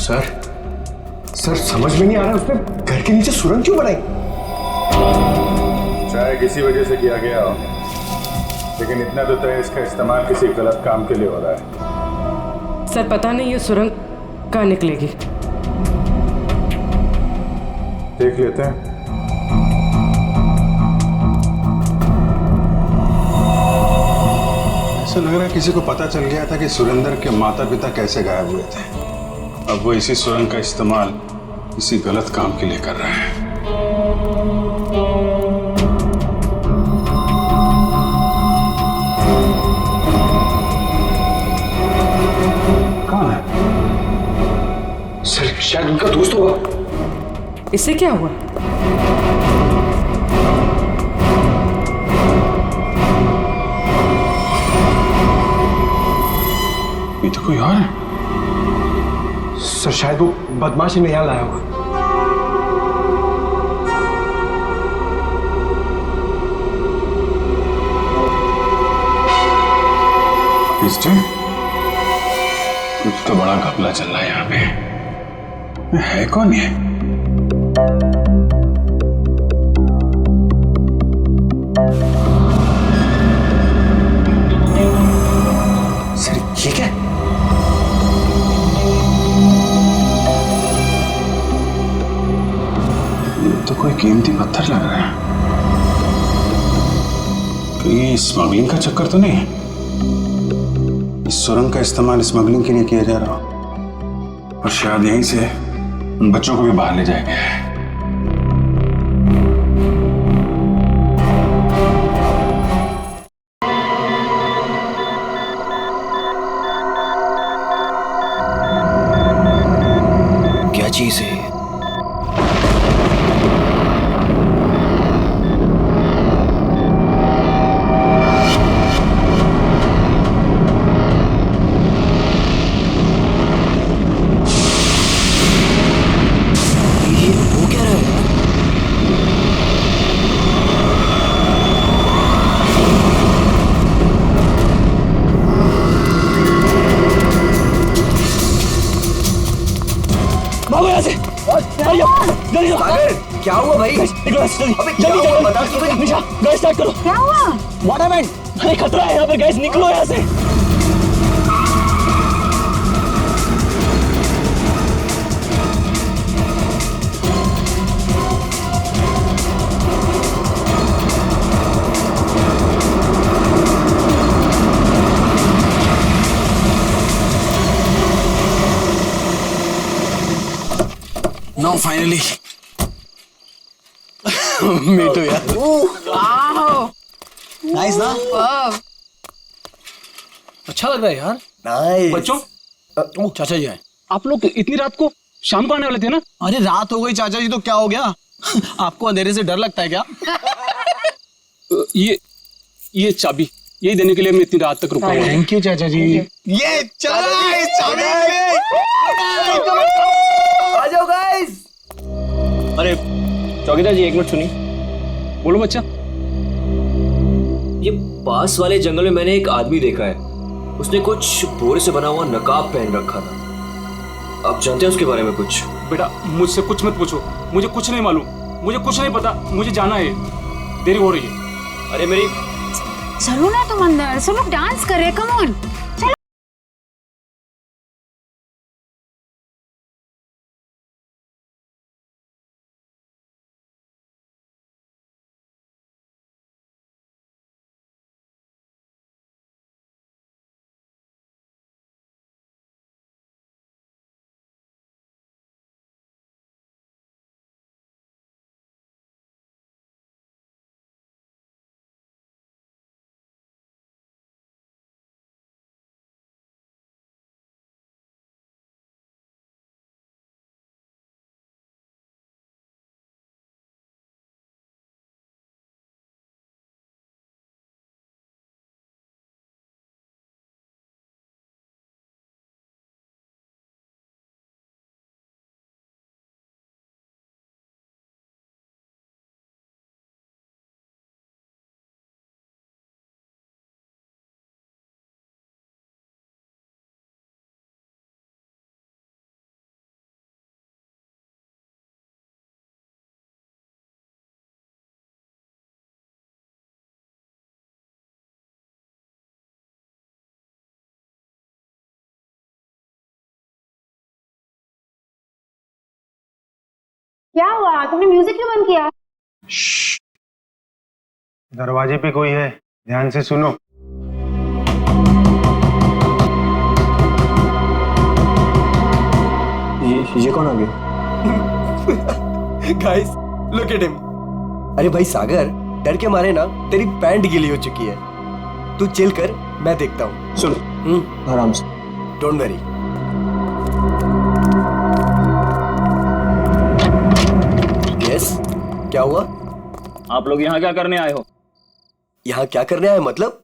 Sir sir समझ में नहीं आ रहा उसने घर के नीचे सुरंग क्यों बनाई? शायद किसी वजह से किया गया हो, लेकिन इतना तो तय इसका इस्तेमाल किसी गलत काम के लिए हो रहा है। सर पता नहीं ये सुरंग कहाँ निकलेगी। देख लेते हैं। ऐसा लग रहा है किसी को पता चल गया था कि सुरेंद्र के माता पिता कैसे गायब हुए थे। अब वो इसी सुरंग का इस्तेमाल किसी गलत काम के लिए कर रहा है। कौन है? सर शायद उनका दोस्त होगा। इससे क्या हुआ? ये तो कोई और है। सर शायद वो बदमाश इन्हें यहाँ लाया होगा। कुछ तो बड़ा घपला चल रहा है यहाँ पे। है कौन ये? सर ये क्या? ये तो कोई कीमती पत्थर लग रहा है। कहीं स्मगलिंग का चक्कर तो नहीं है? इस सुरंग का इस्तेमाल स्मगलिंग के लिए किया जा रहा हो और शायद यहीं से उन बच्चों को भी बाहर ले जाया गया है। क्या चीज है? भागो यहाँ से। जल्दी सागर क्या हुआ भाई? जल्दी बता तो। निशा गैस स्टार्ट करो। क्या हुआ? What happened? अरे खतरा है यहाँ पे, गैस निकलो यहाँ से। Now finally. Me too यार। Nice ना? अच्छा लग रहा है यार। नाइस। बच्चों चाचा जी आए। आप लोग इतनी रात को शाम को आने वाले थे ना? अरे रात हो गई चाचा जी तो क्या हो गया? आपको अंधेरे से डर लगता है क्या? ये चाबी यही देने के लिए मैं इतनी रात तक रुका हूँ। थैंक यू चाचा जी। ये चला इस चाबी में। आ जाओ गाइस। अरे चौकीदार जी एक मिनट सुनिए। बोलो बच्चा। ये पास वाले जंगल में मैंने एक आदमी देखा है। उसने कुछ बोरे से बना हुआ नकाब पहन रखा था। आप जानते हैं उसके बारे में कुछ? बेटा मुझसे कुछ मत पूछो, मुझे कुछ नहीं मालूम, मुझे कुछ नहीं पता, मुझे जाना है, देरी हो रही है। अरे मेरी चलो ना तुम अंदर, सब लोग डांस कर रहे हैं, कम ऑन। क्या हुआ? तुमने म्यूजिक क्यों बंद किया? दरवाजे पे कोई है, ध्यान से सुनो। ये कौन आ गया? Guys look at him. अरे भाई सागर, डर के मारे ना तेरी पैंट गीली हो चुकी है। तू चिल कर, मैं देखता हूँ। सुन, आराम से। Don't worry. यस, क्या हुआ? आप लोग यहाँ क्या करने आए हो? यहाँ क्या करने आए मतलब?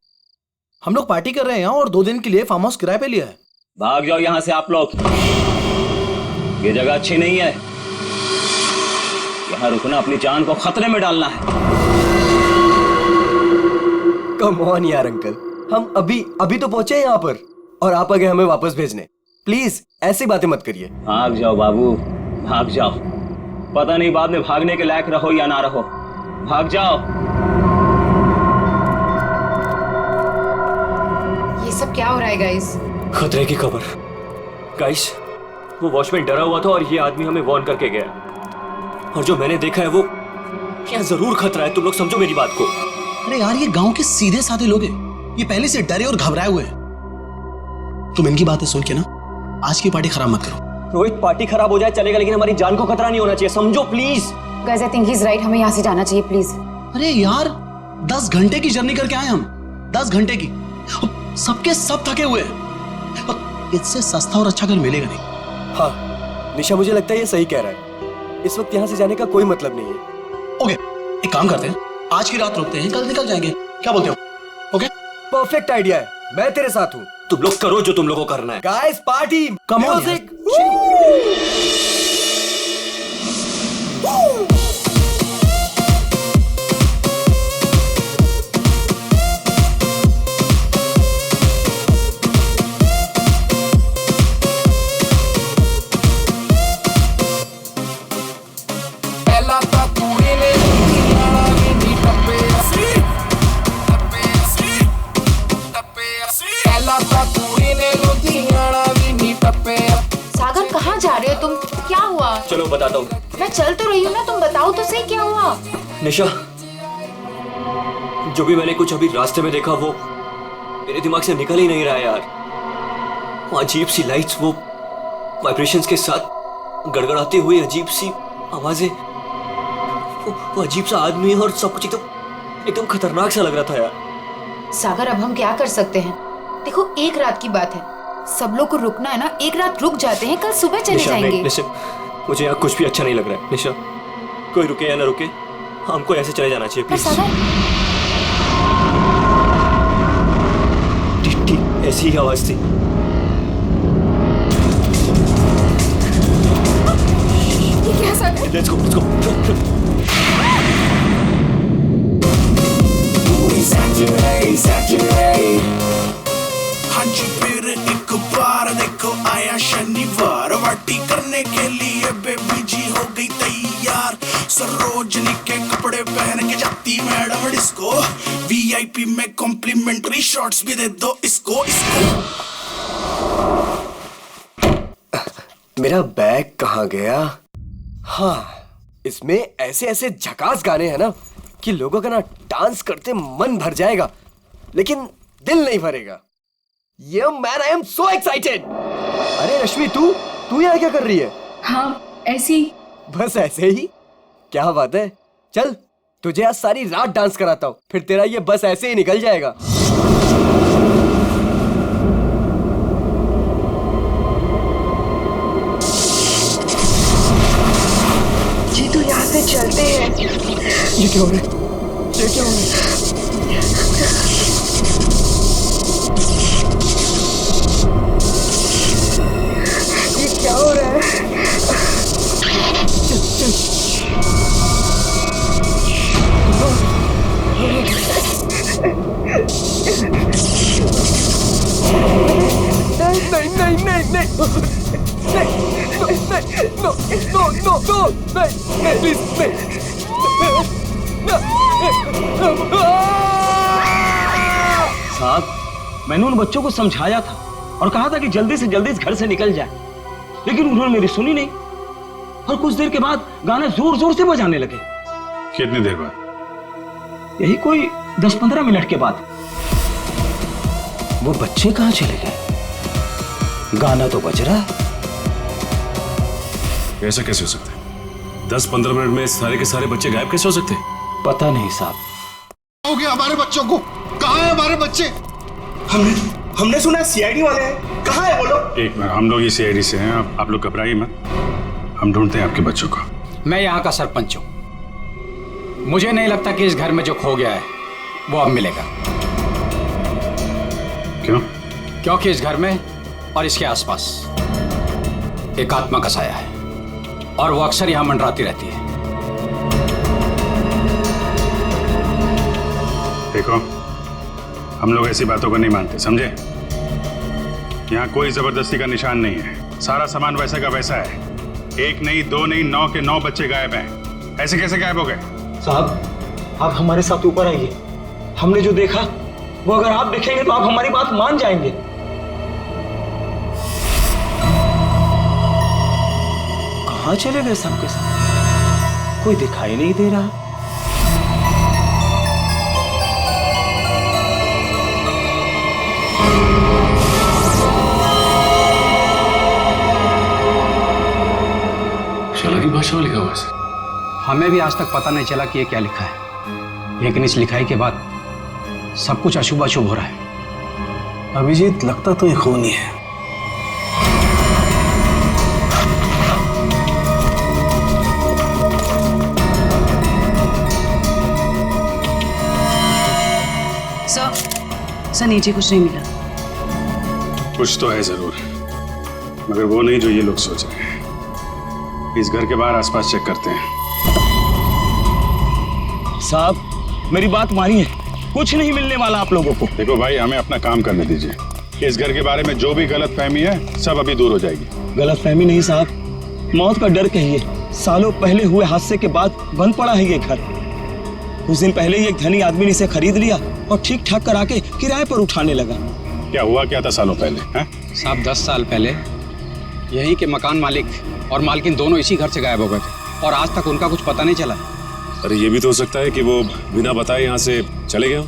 हम लोग पार्टी कर रहे हैं यहाँ और 2 दिन के लिए फार्म हाउस किराए पे लिया है। भाग जाओ यहाँ से आप लोग, ये जगह अच्छी नहीं है। यहाँ रुकना अपनी जान को खतरे में डालना है। कम ऑन यार अंकल, हम अभी तो पहुंचे हैं यहाँ पर और आप आ गए हमें वापस भेजने। प्लीज ऐसी बातें मत करिए। भाग जाओ बाबू, भाग जाओ। पता नहीं बाद में भागने के लायक रहो या ना रहो। भाग जाओ। ये सब क्या हो रहा है गाइस? खतरे की खबर। गाइस, वो वॉचमैन डरा हुआ था और ये आदमी हमें वार्न करके गया। और जो मैंने देखा है वो क्या जरूर खतरा है। तुम लोग समझो मेरी बात को। अरे यार, ये गांव के सीधे साधे लोग हैं। ये पहले से डरे और घबराए हुए हैं। तुम इनकी बातें सुन के ना आज की पार्टी खराब मत करो। रोहित, पार्टी खराब हो जाए चलेगा, लेकिन हमारी जान को खतरा नहीं होना चाहिए, समझो please. Guys, I think he is right, हमें यहाँ से जाना चाहिए प्लीज। अरे यार, 10 घंटे की जर्नी करके आए हम। 10 घंटे की। सबके सब थके हुए हैं। और इससे सस्ता और अच्छा घर मिलेगा नहीं। हाँ निशा, मुझे लगता है ये सही कह रहा है। इस वक्त यहाँ से जाने का कोई मतलब नहीं है। ओके, एक काम करते हैं, आज की रात रुकते हैं, कल निकल जाएंगे। क्या बोलते हो? ओके, परफेक्ट आइडिया है, मैं तेरे साथ हूँ। तुम लोग करो जो तुम लोगों को करना है। Guys, party, come on music. Sagar, कहाँ जा रहे हो तुम? क्या हुआ? चलो बताता हूँ। मैं चल तो रही हूँ ना, तुम बताओ तो सही क्या हुआ? निशा, जो भी मैंने कुछ अभी रास्ते में देखा वो मेरे दिमाग से निकल ही नहीं रहा है यार। वो अजीब सी लाइट्स, वो वाइब्रेशंस के साथ गड़गड़ाते हुए अजीब सी आवाजें, वो अजीब सा आदमी और सब कुछ एकदम खतरनाक सा लग रहा था यार। सागर, अब हम क्या कर सकते हैं? देखो, एक रात की बात है, सब लोग को रुकना है ना, एक रात रुक जाते हैं, कल सुबह चले जाएंगे। निशा, मुझे यहाँ कुछ भी अच्छा नहीं लग रहा है। निशा, कोई रुके या ना रुके, हमको ऐसे चले जाना चाहिए प्लीज। ठीक ऐसी ही आवाज थी। ये क्या सागर? Let's go. हांजी, फिर एक बार देखो आया शनिवार, पार्टी करने के लिए बेबी जी हो गई तैयार। सरोजनी के कपड़े पहन के जाती मैडम डिस्को, वीआईपी में कॉम्प्लीमेंट्री शॉट्स भी दे दो इसको। मेरा बैग कहाँ गया? हाँ, इसमें ऐसे ऐसे झकास गाने हैं ना कि लोगों का ना डांस करते मन भर जाएगा, लेकिन दिल नहीं भरेगा। ये man, I am so excited. अरे रश्मि, तू यहाँ क्या कर रही है? हाँ, ऐसे ही। बस ऐसे ही? क्या बात है। चल, तुझे आज सारी रात डांस कराता हूँ, फिर तेरा ये बस ऐसे ही निकल जाएगा। जी, तो यहाँ से चलते हैं। ये क्या हो रहा है? ये क्या हो रहा है? क्या हो रहा है? साहब, मैंने उन बच्चों को समझाया था और कहा था कि जल्दी से जल्दी इस घर से निकल जाए, लेकिन उन्होंने मेरी सुनी नहीं। और कुछ देर के बाद गाना जोर जोर से बजाने लगे। कितनी देर बाद? यही कोई 10-15 मिनट के बाद। वो बच्चे कहाँ चले गए? गाना तो बज रहा है। ऐसा कैसे हो सकता है? 10-15 मिनट में सारे के सारे बच्चे गायब कैसे हो सकते हैं? पता नहीं साहब। हो गया हमारे बच्चों को? कहाँ है हमारे बच्चे? हमने सुना सीआईडी वाले हैं, कहाँ है वो लोग? एक मिनट, हम लोग ही सीआईडी से हैं, आप लोग घबराइए मत, हम ढूंढते हैं आपके बच्चों को। मैं यहाँ का सरपंच हूँ। मुझे नहीं लगता कि इस घर में जो खो गया है वो अब मिलेगा। क्यों? क्योंकि इस घर में और इसके आसपास एक आत्मा का साया है और वो अक्सर यहाँ मंडराती रहती है। देखो, हम लोग ऐसी बातों को नहीं मानते, समझे? यहाँ कोई जबरदस्ती का निशान नहीं है, सारा सामान वैसा का वैसा है। 1 नहीं 2 नहीं 9 के 9 बच्चे गायब हैं। ऐसे कैसे गायब हो गए? साहब, आप हमारे साथ ऊपर आइए। हमने जो देखा वो अगर आप देखेंगे तो आप हमारी बात मान जाएंगे। कहाँ चले गए सबके सब? कोई दिखाई नहीं दे रहा। की भाषा में लिखा हुआ है। हमें भी आज तक पता नहीं चला कि ये क्या लिखा है, लेकिन इस लिखाई के बाद सब कुछ अशुभ अशुभ हो रहा है। अभिजीत, लगता तो ये खूनी है। सर नीचे कुछ नहीं मिला। कुछ तो है जरूर, मगर वो नहीं जो ये लोग सोच रहे हैं। इस घर के बाहर आसपास चेक करते हैं। साहब, मेरी बात मानिए, कुछ नहीं मिलने वाला आप लोगों को। देखो भाई, हमें अपना काम करने दीजिए। इस घर के बारे में जो भी गलत फहमी है सब अभी दूर हो जाएगी। गलत फहमी नहीं साहब, मौत का डर कहिए। सालों पहले हुए हादसे के बाद बंद पड़ा है ये घर। कुछ दिन पहले ही एक धनी आदमी ने इसे खरीद लिया और ठीक ठाक करा के किराए पर उठाने लगा। क्या हुआ क्या था सालों पहले? साहब, 10 साल पहले यही के मकान मालिक और मालकिन दोनों इसी घर से गायब हो गए थे और आज तक उनका कुछ पता नहीं चला। अरे ये भी तो हो सकता है कि वो बिना बताए यहाँ से चले गए।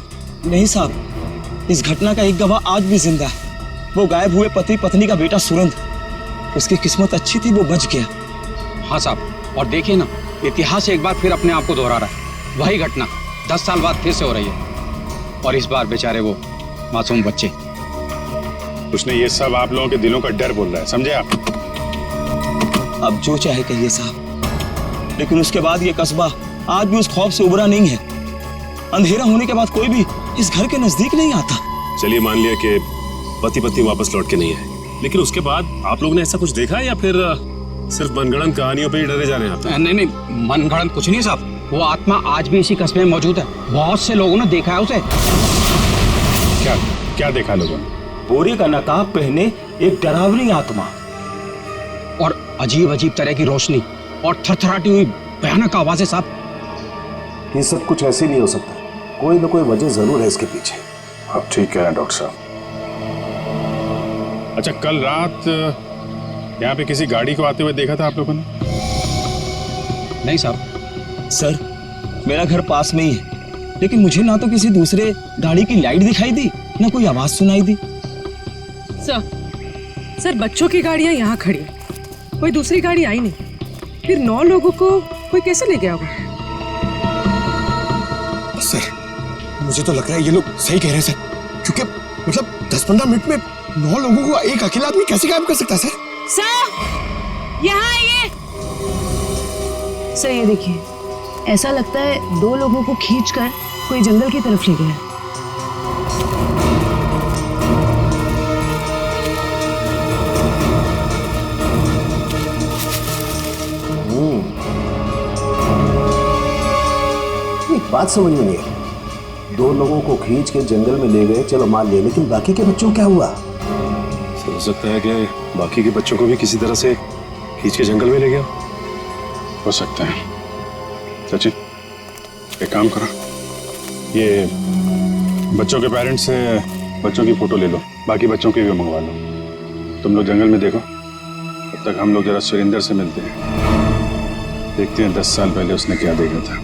नहीं साहब, इस घटना का एक गवाह आज भी जिंदा है। वो गायब हुए पति पत्नी का बेटा सुरंद। उसकी किस्मत अच्छी थी, वो बच गया। हाँ साहब, और देखिए ना, इतिहास एक बार फिर अपने आप को दोहरा रहा है। वही घटना 10 साल बाद फिर से हो रही है और इस बार बेचारे वो मासूम बच्चे। उसने ये सब आप लोगों के दिलों का डर बोल रहा है, समझे आप? अब जो चाहे कहिए साहब, लेकिन उसके बाद ये कस्बा आज भी उस खौफ से उबरा नहीं है। अंधेरा होने के बाद कोई भी इस घर के नजदीक नहीं आता। चलिए मान लिया कि पति पत्नी वापस लौट के नहीं आए, लेकिन उसके बाद आप लोगों ने ऐसा कुछ देखा है या फिर सिर्फ मनगढ़ंत कहानियों पे ही डरे जाने आते हैं? नहीं, मनगढ़ंत कुछ नहीं साहब। वो आत्मा आज भी इसी कस्बे में मौजूद है। बहुत से लोगों ने देखा है उसे। क्या देखा लोगों ने? बोरी का नकाब पहने एक डरावनी आत्मा और अजीब अजीब तरह की रोशनी और थरथराती हुई भयानक आवाजें। साहब, ये सब कुछ ऐसे नहीं हो सकता, कोई ना कोई वजह जरूर है इसके पीछे। आप ठीक कह रहे हैं डॉक्टर साहब। अच्छा, कल रात यहाँ पे किसी गाड़ी को आते हुए देखा था आप लोगों ने? नहीं साहब। सर, मेरा घर पास में ही है, लेकिन मुझे ना तो किसी दूसरे गाड़ी की लाइट दिखाई दी, ना कोई आवाज सुनाई दी। सर, बच्चों की गाड़ियां यहाँ खड़ी, कोई दूसरी गाड़ी आई नहीं। फिर 9 लोगों को कोई कैसे ले गया होगा? सर, मुझे तो लग रहा है ये लोग सही कह रहे हैं सर, क्योंकि मतलब 10-15 मिनट में 9 लोगों को एक अकेला आदमी कैसे गायब कर सकता है सर? यहाँ आइए। सर, ये देखिए, ऐसा लगता है 2 लोगों को खींचकर कोई जंगल की तरफ ले गया। बात समझ में नहीं आई। 2 लोगों को खींच के जंगल में ले गए, चलो मान लिया, लेकिन बाकी के बच्चों को क्या हुआ? हो सकता है कि बाकी के बच्चों को भी किसी तरह से खींच के जंगल में ले गया। हो सकता है। सचिन, एक काम करो, ये बच्चों के पेरेंट्स से बच्चों की फोटो ले लो, बाकी बच्चों की भी मंगवा लो। तुम लोग जंगल में देखो, तब तक हम लोग जरा सुरेंद्र से मिलते हैं। देखते हैं 10 साल पहले उसने क्या देखा था।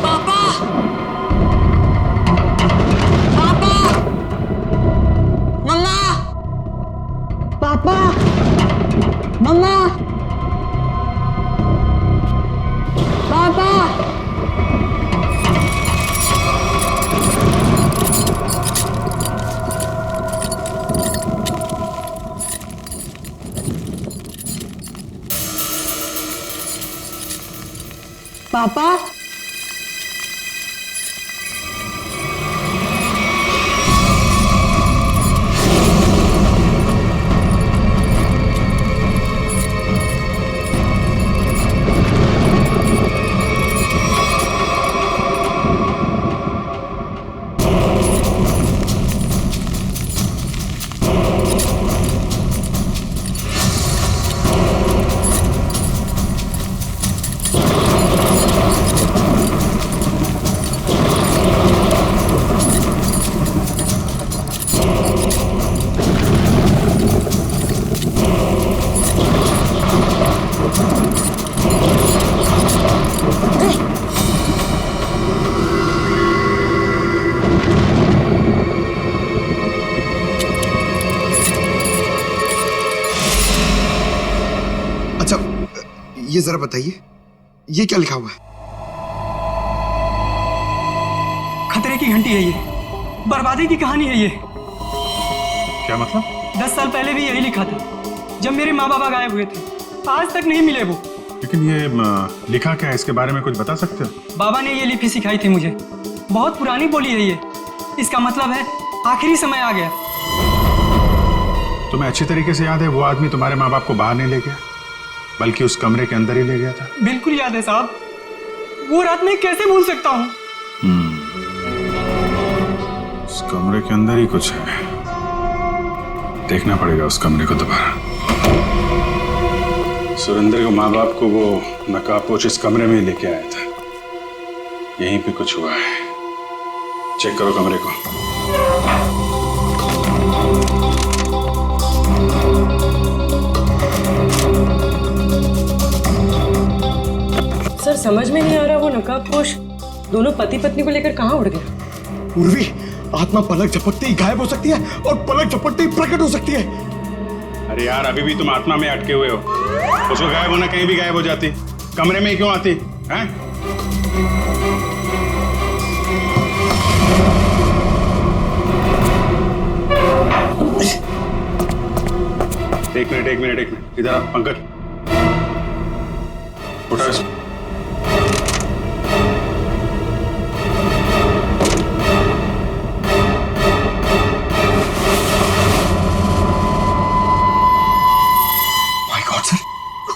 पापा! पापा! मम्मा! पापा! मम्मा! पापा! पापा! अच्छा, ये जरा बताइए, ये क्या लिखा हुआ है? खतरे की घंटी है ये, बर्बादी की कहानी है ये। क्या मतलब? 10 साल पहले भी यही लिखा था, जब मेरे माँ बाबा गायब हुए थे। आज तक नहीं मिले वो। लेकिन ये लिखा क्या है, इसके बारे में कुछ बता सकते हो? बाबा ने ये लिपि सिखाई थी मुझे, बहुत पुरानी बोली है ये। इसका मतलब है आखिरी समय आ गया। तुम्हें अच्छी तरीके से याद है वो आदमी तुम्हारे माँ बाप को बाहर नहीं ले गया, बल्कि उस कमरे के अंदर ही ले गया था? बिल्कुल याद है साहब, वो रात मैं कैसे भूल सकता हूँ। उस कमरे के अंदर ही कुछ है, देखना पड़ेगा उस कमरे को दोबारा। सुरेंद्र को माँ बाप को वो नकाबपोश इस कमरे में ही लेके आया था, यहीं पे कुछ हुआ है। चेक करो कमरे को। सर समझ में नहीं आ रहा, वो नकाबपोश दोनों पति पत्नी को लेकर कहाँ उड़ गया? पूर्वी, आत्मा पलक झपकते ही गायब हो सकती है और पलक झपकते ही प्रकट हो सकती है। अरे यार, अभी भी तुम आत्मा में अटके हुए हो। उसको गायब होना कहीं भी गायब हो जाती, कमरे में ही क्यों आती हैं? एक मिनट इधर आ, पंकज उठा इसको।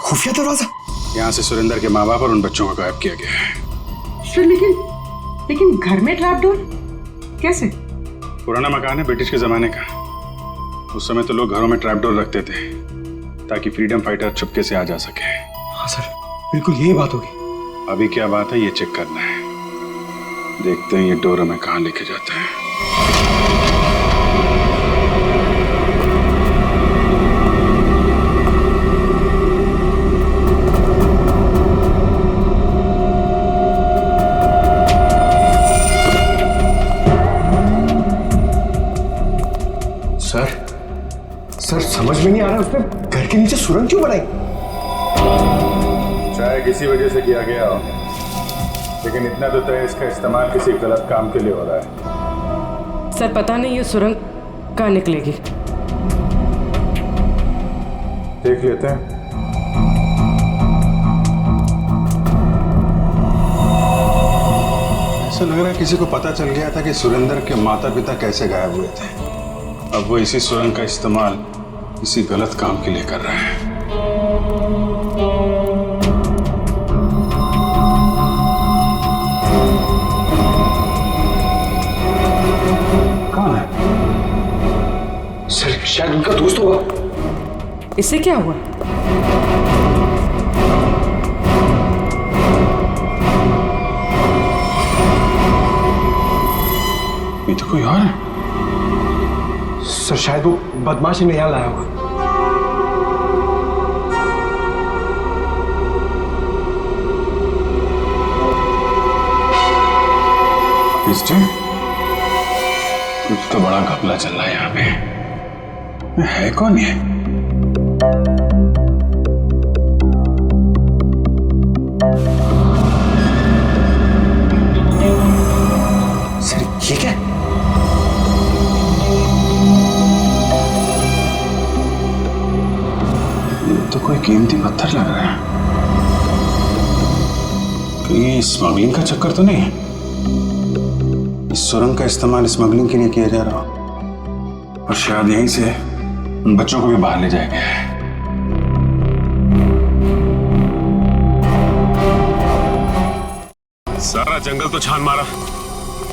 खुफिया दरवाजा। यहाँ से सुरेंद्र के माँ बाप और उन बच्चों को गायब किया गया है। सर लेकिन घर में ट्रैप डोर कैसे? पुराना मकान है, ब्रिटिश के जमाने का। उस समय तो लोग घरों में ट्रैप डोर रखते थे ताकि फ्रीडम फाइटर चुपके से आ जा सके। हाँ सर, बिल्कुल यही बात होगी। अभी क्या बात है ये चेक करना है, देखते हैं ये डोर हमें कहाँ लेके जाता है। सर समझ में नहीं आ रहा, उसने घर के नीचे सुरंग क्यों बनाई? शायद इसी वजह से किया गया हो, लेकिन इतना तो तय इसका इस्तेमाल किसी गलत काम के लिए हो रहा है। सर पता नहीं ये सुरंग कहाँ निकलेगी। देख लेते हैं। ऐसा लग रहा है किसी को पता चल गया था कि सुरेंद्र के माता पिता कैसे गायब हुए थे। अब वो इसी सुरंग का इस्तेमाल किसी गलत काम के लिए कर रहा है। कौन है? सर शायद उनका दोस्त होगा। इससे क्या हुआ? सर शायद वो बदमाश ने यहाँ लाया होगा। कुछ तो बड़ा घपला चल रहा है यहाँ पे। है कौन ये? सर ये क्या? ये तो कोई कीमती पत्थर लग रहा है। कहीं स्मगलिंग का चक्कर तो नहीं है? इस सुरंग का इस्तेमाल स्मगलिंग के लिए किया जा रहा हो और शायद यहीं से उन बच्चों को भी बाहर ले जाया गया है। सारा जंगल तो छान मारा,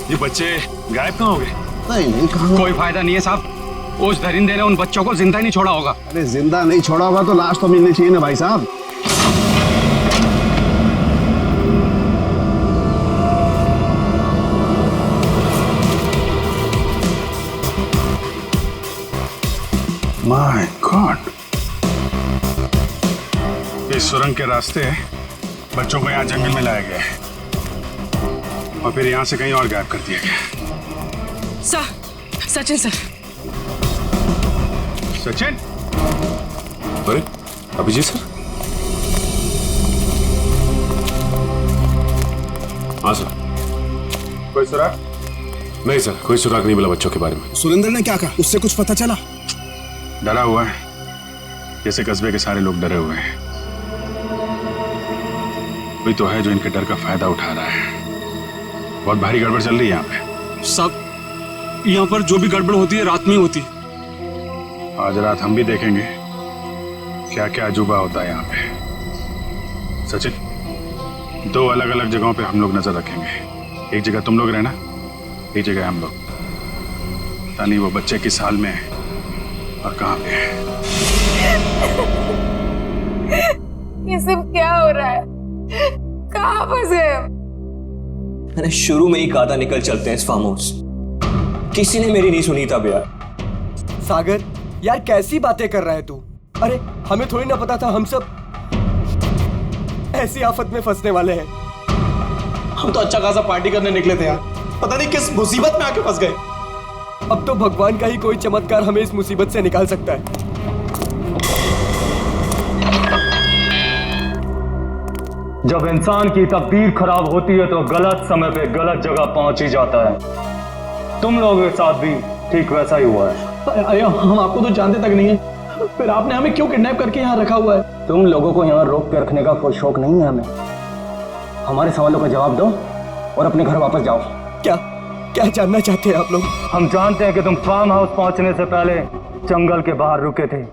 ये बच्चे गायब कहाँ हो गए? नहीं कहाँ? कोई फायदा नहीं है साहब, उस दरिंदे ने उन बच्चों को जिंदा ही नहीं छोड़ा होगा। अरे जिंदा नहीं छोड़ा होगा तो लाश तो मिलनी चाहिए ना भाई साहब। माय गॉड, इस सुरंग के रास्ते बच्चों को यहाँ जंगल में लाया गया है और फिर यहाँ से कहीं और गायब कर दिया गया। सचिन सर। सचिन? अरे अभिजीत सर। हाँ सर। कोई सुराग? नहीं सर, कोई सुराग नहीं मिला बच्चों के बारे में। सुरेंद्र ने क्या कहा, उससे कुछ पता चला? डरा हुआ है, जैसे कस्बे के सारे लोग डरे हुए हैं। कोई तो है जो इनके डर का फायदा उठा रहा है। बहुत भारी गड़बड़ चल रही है यहाँ पे। सब यहाँ पर जो भी गड़बड़ होती है रात में होती है। आज रात हम भी देखेंगे क्या क्या अजूबा होता है यहाँ पे। सचिन, 2 अलग अलग जगहों पे हम लोग नजर रखेंगे। एक जगह तुम लोग रहना, एक जगह हम लोग। पता नहीं वो बच्चे किस हाल में है और कहाँ पे है। ये सब क्या हो रहा है? कहाँ फंस गए हम? मैंने शुरू में ही कहा था निकल चलते हैं इस फार्म हाउस। किसी ने मेरी नहीं सुनी तब यार। सागर यार कैसी बातें कर रहा है तू? अरे हमें थोड़ी ना पता था हम सब ऐसी आफत में फंसने वाले हैं। हम तो अच्छा खासा पार्टी करने निकले थे यार, पता नहीं किस मुसीबत में आके फंस गए। अब तो भगवान का ही कोई चमत्कार हमें इस मुसीबत से निकाल सकता है। जब इंसान की तकदीर खराब होती है तो गलत समय पे गलत जगह पहुंच ही जाता है। तुम लोगों के साथ भी ठीक वैसा ही हुआ है। अरे हम आपको तो जानते तक नहीं है, फिर आपने हमें क्यों किडनैप करके यहाँ रखा हुआ है? तुम लोगों को यहाँ रोक के रखने का कोई शौक नहीं है हमें। हमारे सवालों का जवाब दो और अपने घर वापस जाओ। क्या क्या जानना चाहते हैं आप लोग? हम जानते हैं कि तुम फार्म हाउस पहुंचने से पहले जंगल के बाहर रुके थे।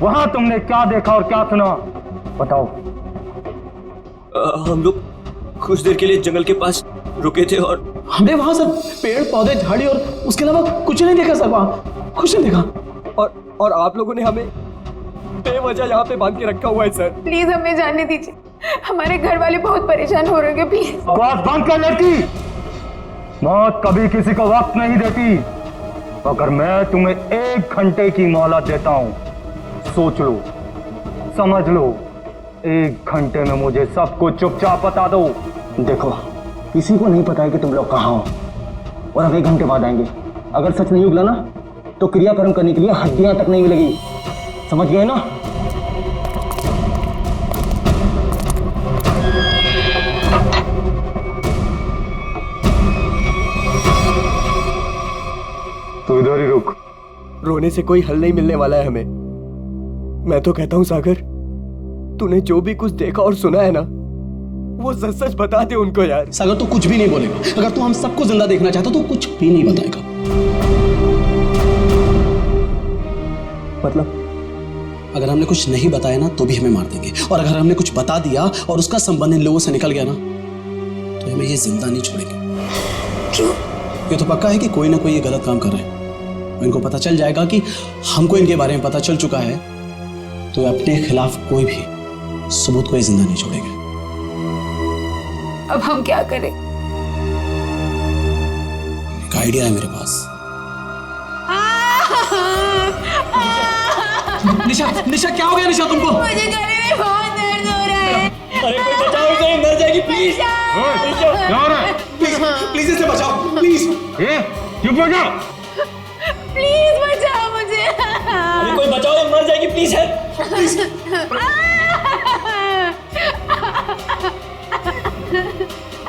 वहां तुमने क्या देखा और क्या सुना, बताओ। हम लोग कुछ देर के लिए जंगल के पास रुके थे और हमने वहां सर पेड़ पौधे झाड़ी और उसके अलावा कुछ नहीं देखा सर, वहां कुछ नहीं देखा। और आप लोगों ने हमें बेवजह यहाँ पे बांध के रखा हुआ है सर। प्लीज हमें जाने दीजिए, हमारे घर वाले बहुत परेशान हो रहे हैं। प्लीज आवाज बंद कर लड़की। मौत कभी किसी को वक्त नहीं देती। अगर मैं तुम्हें 1 घंटे की मोहलत देता हूं, सोच लो, समझ लो। 1 घंटे में मुझे सब कुछ चुपचाप बता दो। देखो, किसी को नहीं पता है कि तुम लोग कहाँ हो और अब 1 घंटे बाद आएंगे। अगर सच नहीं उगला ना तो क्रियाकर्म करने के लिए हड्डियां तक नहीं मिलेगी, समझ गए ना? तू इधर ही रुक। रोने से कोई हल नहीं मिलने वाला है हमें। मैं तो कहता हूं सागर, तूने जो भी कुछ देखा और सुना है ना, वो सच सच बता दे उनको यार। सागर तू कुछ भी नहीं बोलेगा। अगर तू हम सबको जिंदा देखना चाहता तो कुछ भी नहीं बताएगा। मतलब अगर हमने कुछ नहीं बताया ना तो भी हमें मार देंगे, और अगर हमने कुछ बता दिया और उसका संबंध इन लोगों से निकल गया ना तो हमें ये जिंदा नहीं छोड़ेंगे। ये तो पक्का है कि कोई ना कोई ये गलत काम कर रहे हैं। इनको पता चल जाएगा कि हमको इनके बारे में पता चल चुका है, तो अपने खिलाफ कोई भी सबूत को ये जिंदा नहीं छोड़ेंगे। अब हम क्या करें? एक आइडिया है मेरे पास। निशा निशा क्या हो गया निशा तुमको? मुझे गले में बहुत दर्द हो रहा है। अरे कोई बचाओ इसे, मर जाएगी प्लीज। क्या हो रहा है? प्लीज इसे बचाओ प्लीज। चुप हो जाओ। प्लीज बचाओ मुझे। अरे कोई बचाओ, ये मर जाएगी प्लीज हेल्प।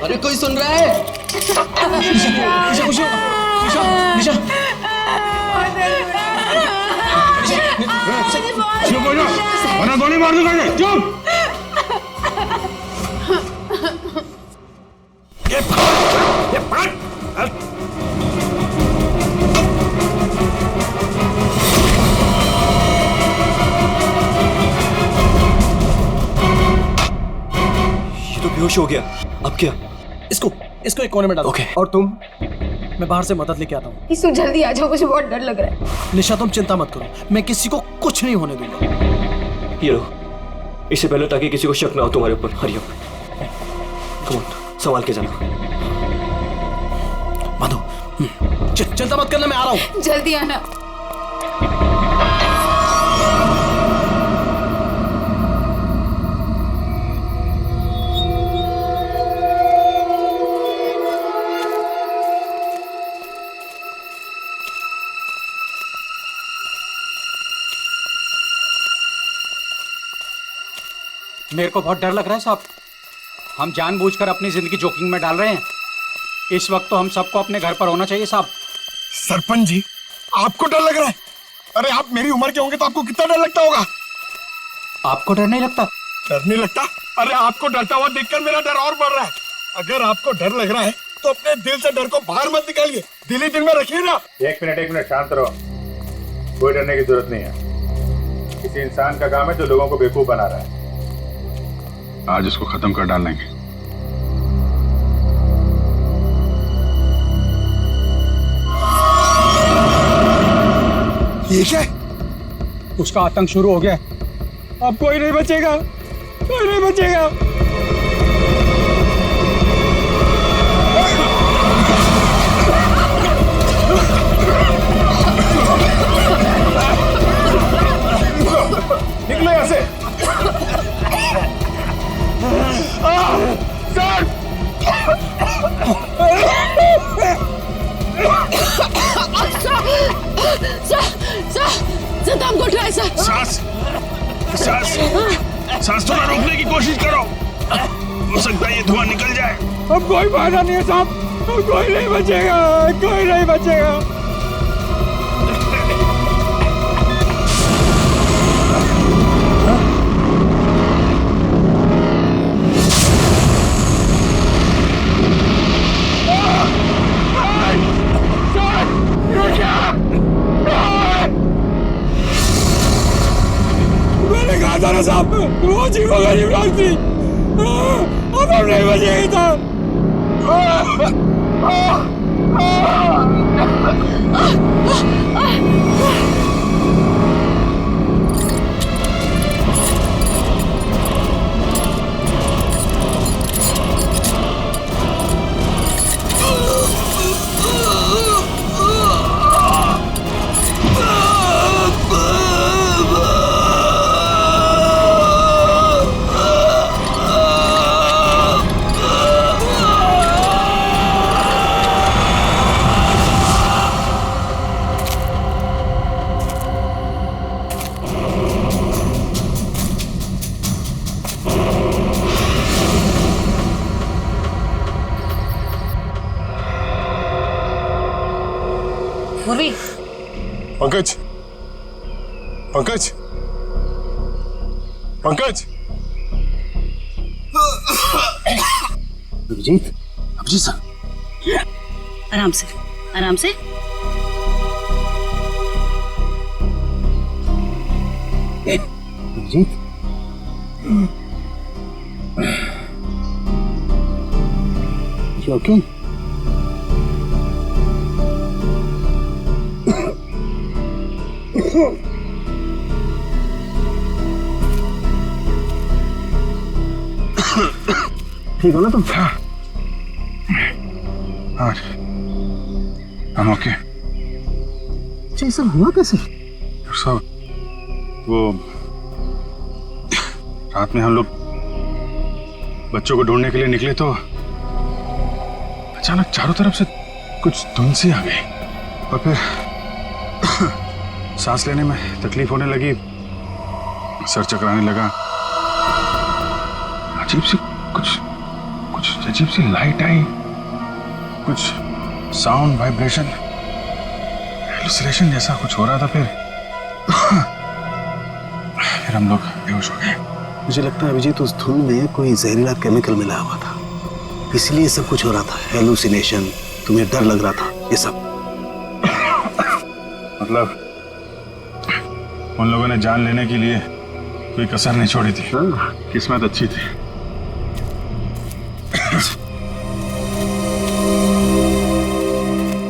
अरे कोई सुन रहा है? निशा खुश हो? निशा चुप हो जाओ वरना गोली मार दूंगा। चुप। ये तो बेहोश हो गया, अब क्या? इसको एक कोने में डालो। ओके। और तुम? मैं बाहर से मदद लेके आता हूँ। इसु जल्दी आ जाओ, मुझे बहुत डर लग रहा है। निशा तुम चिंता मत करो, मैं किसी को कुछ नहीं होने दूंगा। ये लो, इससे पहले ताकि किसी को शक ना हो तुम्हारे ऊपर। हरी अप, कम ऑन, संभाल के जाना। मधु चिंता मत करना, मैं आ रहा हूँ। जल्दी आना। मेरे को बहुत डर लग रहा है साहब। हम जानबूझकर अपनी जिंदगी जोखिम में डाल रहे हैं। इस वक्त तो हम सबको अपने घर पर होना चाहिए साहब। सरपंच जी, आपको डर लग रहा है? अरे आप मेरी उम्र के होंगे तो आपको कितना डर लगता होगा? आपको डर नहीं लगता? डर नहीं लगता? अरे आपको डरता हुआ देखकर मेरा डर और बढ़ रहा है। अगर आपको डर लग रहा है तो अपने दिल से डर को बाहर मत निकालिए, दिल ही दिल में रखिए ना। एक मिनट शांत रहो। कोई डरने की जरूरत नहीं है। किसी इंसान का काम है जो लोगों को बेवकूफ बना रहा है। आज इसको खत्म कर डालेंगे। ये क्या? उसका आतंक शुरू हो गया। अब कोई नहीं बचेगा, कोई नहीं बचेगा। निकलो यहाँ से। सर हमको ट्राई सर। सांस थोड़ा रोकने की कोशिश करो, हो सकता है ये धुआं निकल जाए। अब कोई फायदा नहीं है साहब, कोई नहीं बचेगा, कोई नहीं बचेगा। मैंने कहा था ना साहब, वो जीवो गरीब लोग थी। अब हम नहीं बचेंगे साहब। मुरली, पंकज, पंकज, पंकज। अभिजीत, अभिजीत सर, आराम से, आराम से। Abhijit, you okay? ठीक हो ना तुम? हाँ, I'm okay. अच्छा, ये सब हुआ कैसे? सब वो रात में हम लोग बच्चों को ढूंढने के लिए निकले तो अचानक चारों तरफ से कुछ धुंध सी आ गई और फिर सांस लेने में तकलीफ होने लगी, सर चकराने लगा। अजीब सी कुछ अजीब सी लाइट आई, कुछ साउंड वाइब्रेशन हेलुसिनेशन जैसा कुछ हो रहा था। फिर हम लोग बेहोश हो गए। मुझे लगता है अभिजीत उस धुन में कोई जहरीला केमिकल मिला हुआ था, इसलिए सब कुछ हो रहा था। हेलुसिनेशन, तुम्हें डर लग रहा था, ये सब। मतलब उन लोगों ने जान लेने के लिए कोई कसर नहीं छोड़ी थी। किस्मत अच्छी थी।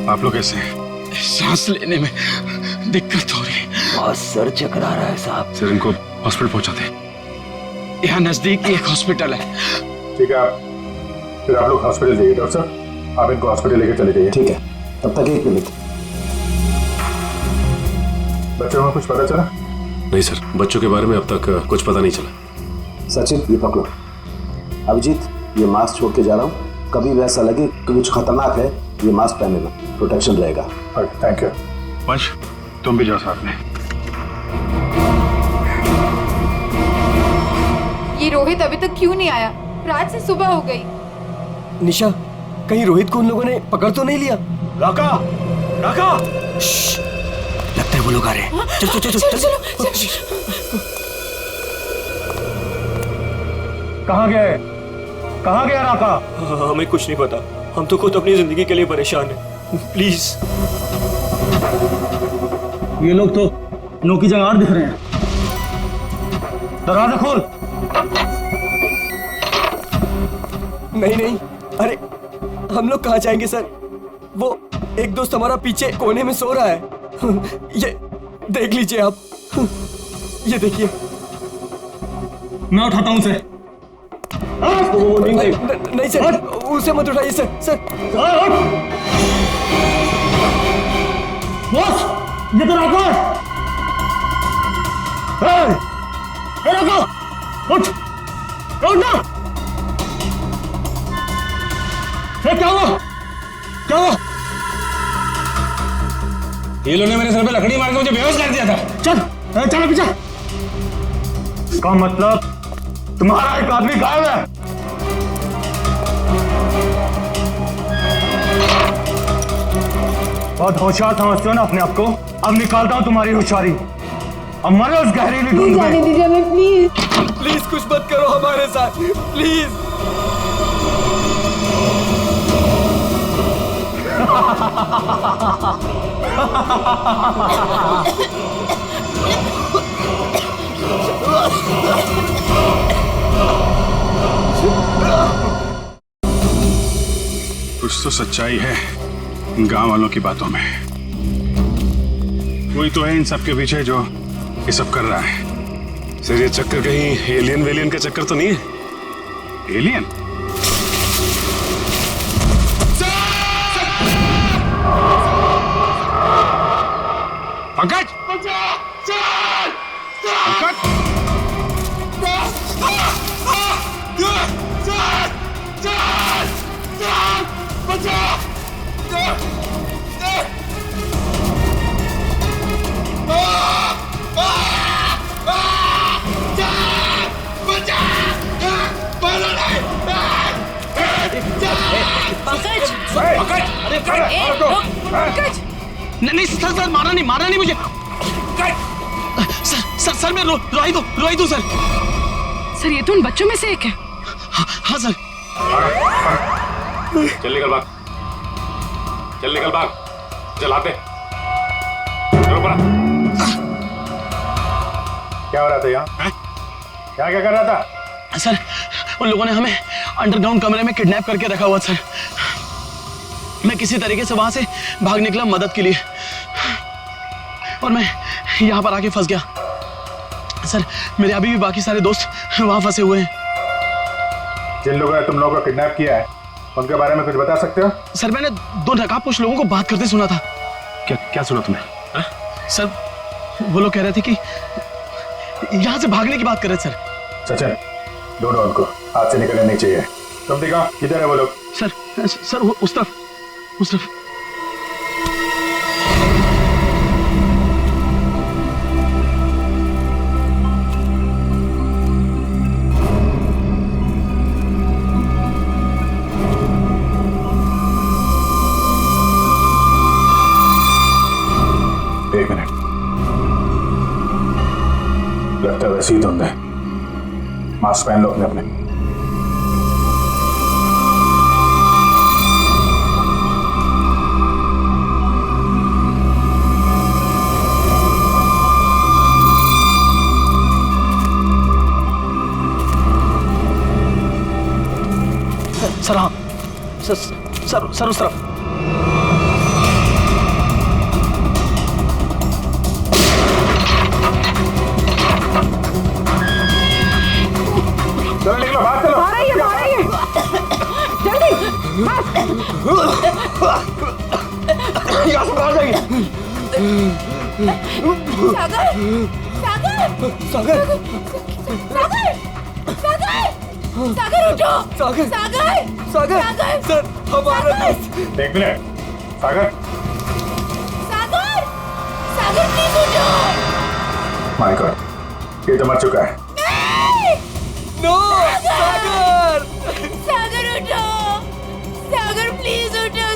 आप लोग कैसे हैं? सांस लेने में दिक्कत हो रही है। बहुत सर चकरा रहा है साहब। सर इनको हॉस्पिटल पहुंचाते। यहाँ नजदीक एक हॉस्पिटल है। ठीक है, फिर आप लोग हॉस्पिटल जाइए। डॉक्टर साहब आप इनको हॉस्पिटल लेके चले जाइए। ठीक है, तब तक 1 मिनट। बच्चों को कुछ पता चला? नहीं सर, बच्चों के बारे में अब तक कुछ पता नहीं चला। सचिन ये पकड़ो। अभिजीत ये मास्क छोड़ के जा रहा हूँ, कभी भी ऐसा लगे कि कुछ खतरनाक है ये मास्क पहन लेना, प्रोटेक्शन रहेगा। Thank you. वंश तुम भी जाओ साथ में। ये रोहित अभी तक क्यों नहीं आया? रात से सुबह हो गई। निशा, कहीं रोहित को उन लोगों ने पकड़ तो नहीं लिया? राका, राका! लगता है वो लोग आ रहे हैं। चल चल चल चल चल। कहाँ गए? कहाँ गया राका? हमें कुछ नहीं पता, हम तो खुद अपनी जिंदगी के लिए परेशान हैं। प्लीज। ये लोग तो नो की जगह दिख रहे हैं। दरवाजा खोल। नहीं नहीं, अरे हम लोग कहाँ जाएंगे सर? वो एक दोस्त हमारा पीछे कोने में सो रहा है। ये देख लीजिए आप, ये देखिए। मैं उठाता हूँ उसे। नहीं सर, उसे मत उठाइए सर। सर बॉस, ये तो राका है। राका, उठ ना। क्या हुआ? क्या हुआ? ये लोगों ने मेरे सर पे लकड़ी मार के मुझे बेहोश कर दिया था। चल चलो पीछे। इसका मतलब तुम्हारा एक आदमी गायब है। बहुत होशियार समझते हो ना अपने आप को। अब निकालता हूं तुम्हारी होशियारी। अब मरो उस गहरीली धुंध में। जाने दीजिए हमें प्लीज। प्लीज कुछ मत करो हमारे साथ, प्लीज। कुछ तो सच्चाई है इन गांव वालों की बातों में। कोई तो है इन सब के पीछे जो ये सब कर रहा है। सर ये चक्कर कहीं एलियन वेलियन का चक्कर तो नहीं है? एलियन? पंकज! नहीं सर, सर मारा नहीं मुझे। सर मैं रोई दो सर। सर ये तो उन बच्चों में से एक है। हाँ सर। चल निकल भाग, चल आते। क्या हो रहा था यहाँ? क्या कर रहा था? सर उन लोगों ने हमें अंडरग्राउंड कमरे में किडनैप करके रखा हुआ सर। मैं किसी तरीके से वहां से भाग निकला मदद के लिए और मैं यहाँ पर आके फंस गया। सर मेरे अभी भी बाकी सारे दोस्त वहां फंसे हुए हैं। जिन लोगों ने तुम लोगों को किडनैप किया है उनके बारे में कुछ बता सकते हो? सर मैंने 2 नकाबपोश लोगों को बात करते सुना था। क्या सुना तुमने? सर वो लोग कह रहे थे कि यहाँ से भागने की बात कर रहे सर। सचिन, ढूंढो उनको, हाथ से निकलने नहीं चाहिए। तुम दिखाओ किधर है वो लोग। सर उस तरफ। एक मिनट, लगता है वैसे ही धुंध है। मास्क पहन लो अपने। सर हाँ, सर उस तरफ। चलो निकलो, बाहर चलो। बाहर आइए जल्दी बस। यहाँ से बाहर जाइए। सागर उठो। सागर सर हमारा दोस्त। एक मिनट, सागर प्लीज उठो। माय गॉड, ये तो मर चुका है। नो सागर उठो। सागर प्लीज उठो।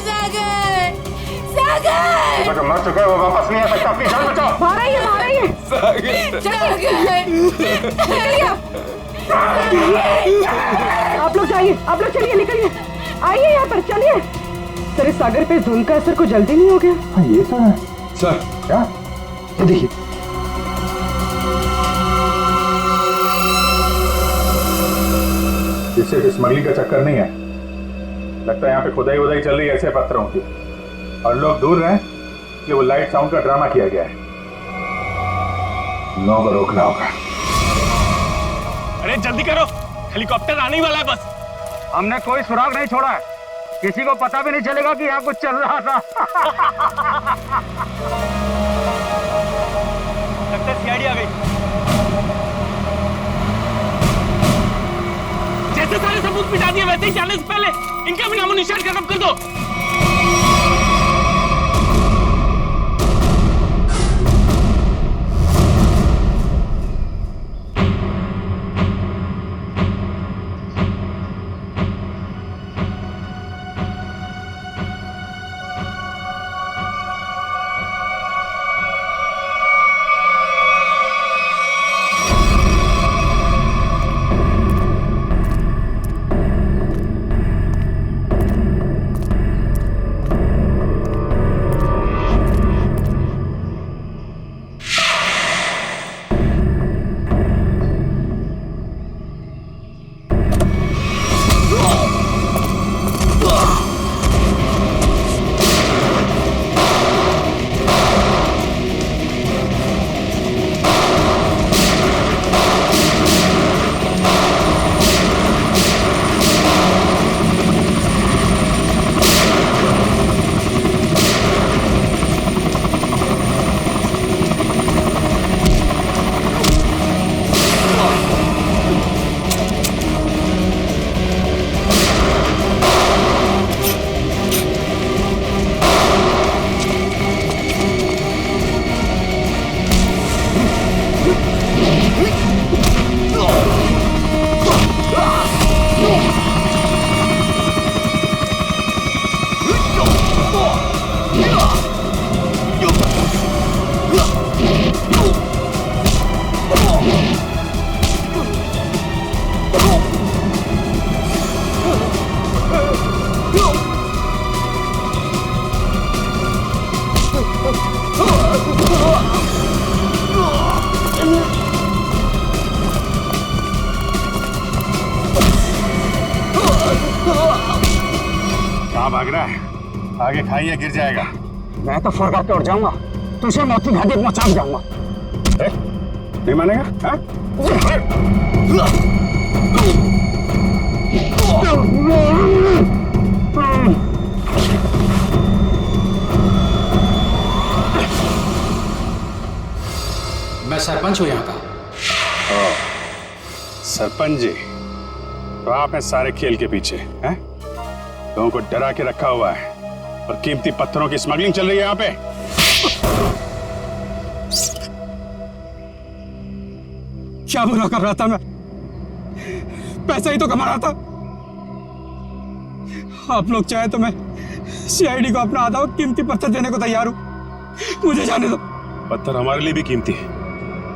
सागर मर चुका है, वो वापस नहीं आ सकता। अपनी जान बचाओ। बाहर आइए आप लोग जाइए, आप लोग चलिए, निकलिए, आइए यहाँ पर, चलिए। सर इस सागर पे धुंध का असर को जल्दी नहीं हो गया? हाँ ये तो है सर। क्या? ये देखिए, इससे स्मगलिंग का चक्कर नहीं है। लगता है यहाँ पे खुदाई चल रही है ऐसे पत्थरों की, और लोग दूर रहे कि वो लाइट साउंड का ड्रामा किया गया है। लोगों को रोकना होगा। अरे जल्दी करो, हेलीकॉप्टर आने ही वाला है बस। हमने कोई सुराग नहीं छोड़ा है, किसी को पता भी नहीं चलेगा कि यहाँ कुछ चल रहा था। लगता है सीआईडी आ गई। जैसे सारे सबूत मिटा दिए वैसे ही जाने से पहले इनका भी नामो निशान खत्म कर दो। कहाँ भाग रहा है? आगे खाइए, गिर जाएगा। मैं तो फरका के उड़ जाऊंगा, तुझे मौत की घाटी पहुंचा जाऊंगा। नहीं मानेगा? हाँ? मैं सरपंच हूँ यहाँ का। सरपंच जी, तो आप हैं सारे खेल के पीछे हैं? लोगों को डरा के रखा हुआ है और कीमती पत्थरों की स्मगलिंग चल रही है यहाँ पे। क्या बुरा कर रहा था मैं? पैसा ही तो कमा रहा था। आप लोग चाहे तो मैं सीआईडी को अपना आधा कीमती पत्थर देने को तैयार हूं। मुझे जाने दो। पत्थर हमारे लिए भी कीमती है,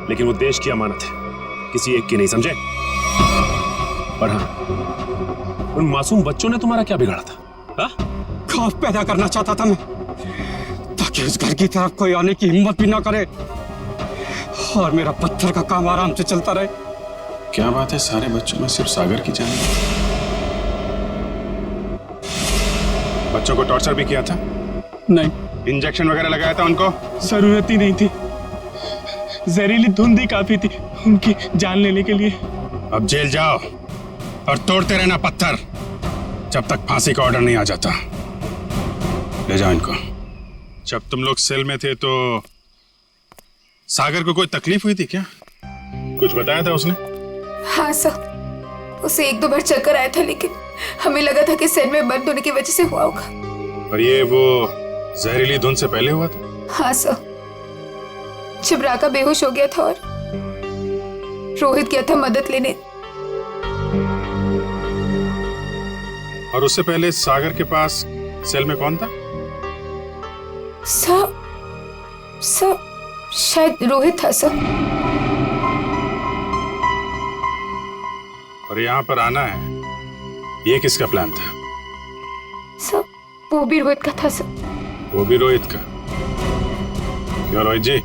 लेकिन वो देश की अमानत है, किसी एक की नहीं, समझे? और हाँ, उन मासूम बच्चों ने तुम्हारा क्या बिगाड़ा था? हा? खौफ पैदा करना चाहता था मैं, ताकि उस घर की तरफ कोई आने की हिम्मत भी ना करे और मेरा पत्थर का काम आराम से चलता रहे। क्या बात है, सारे बच्चों में सिर्फ सागर की जान? बच्चों को टॉर्चर भी किया था? नहीं। इंजेक्शन वगैरह लगाया था उनको? जरूरत ही नहीं थी, जहरीली धुंध ही काफी थी उनकी जान लेने के लिए। अब जेल जाओ और तोड़ते रहना पत्थर जब तक फांसी का ऑर्डर नहीं आ जाता। ले जाओ इनको। जब तुम लोग सेल में थे तो सागर को कोई तकलीफ हुई थी क्या? कुछ बताया था उसने? हाँ सर, उसे 1-2 बार चक्कर आया था, लेकिन हमें लगा था कि सेल में बंद होने की वजह से हुआ होगा। और ये वो जहरीली धुंध से पहले हुआ था? हाँ सर, जब राका बेहोश हो गया था और रोहित गया था मदद लेने। और उससे पहले सागर के पास सेल में कौन था? सर शायद रोहित था सर। और यहाँ पर आना है, ये किसका प्लान था? सर वो भी रोहित का था सर। वो भी रोहित का? क्यों रोहित जी?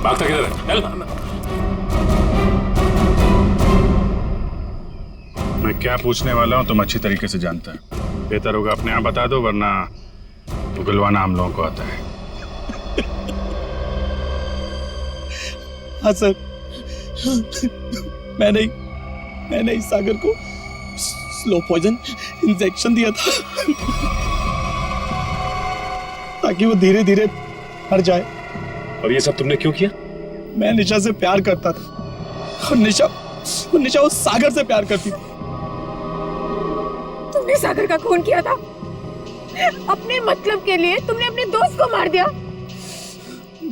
भागता किधर है? मैं क्या पूछने वाला हूँ तुम अच्छी तरीके से जानता है। बेहतर होगा अपने आप बता दो, वरना उगलवाना हम लोगों को आता है। हाँ सर, मैंने इस सागर को स्लो पॉइजन इंजेक्शन दिया था ताकि वो धीरे धीरे मर जाए। और ये सब तुमने क्यों किया? मैं निशा से प्यार करता था और निशा उस सागर से प्यार करती थी। तुमने सागर का खून किया था अपने मतलब के लिए। तुमने अपने दोस्त को मार दिया।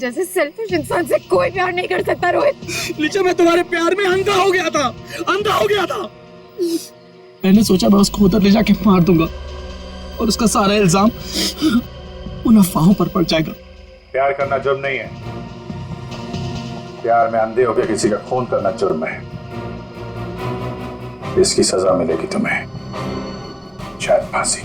जैसे सेल्फिश इंसान से कोई प्यार नहीं कर सकता रोहित। निशा, मैं तुम्हारे प्यार में अंधा हो गया था। मैंने सोचा मैं उसको उधर ले जाके मार दूंगा और उसका सारा इल्जाम उन अफवाहों पर पड़ जाएगा। प्यार करना जुर्म नहीं है, प्यार में अंधे होकर किसी का खून करना जुर्म है। इसकी सजा मिलेगी तुम्हें, शायद फांसी।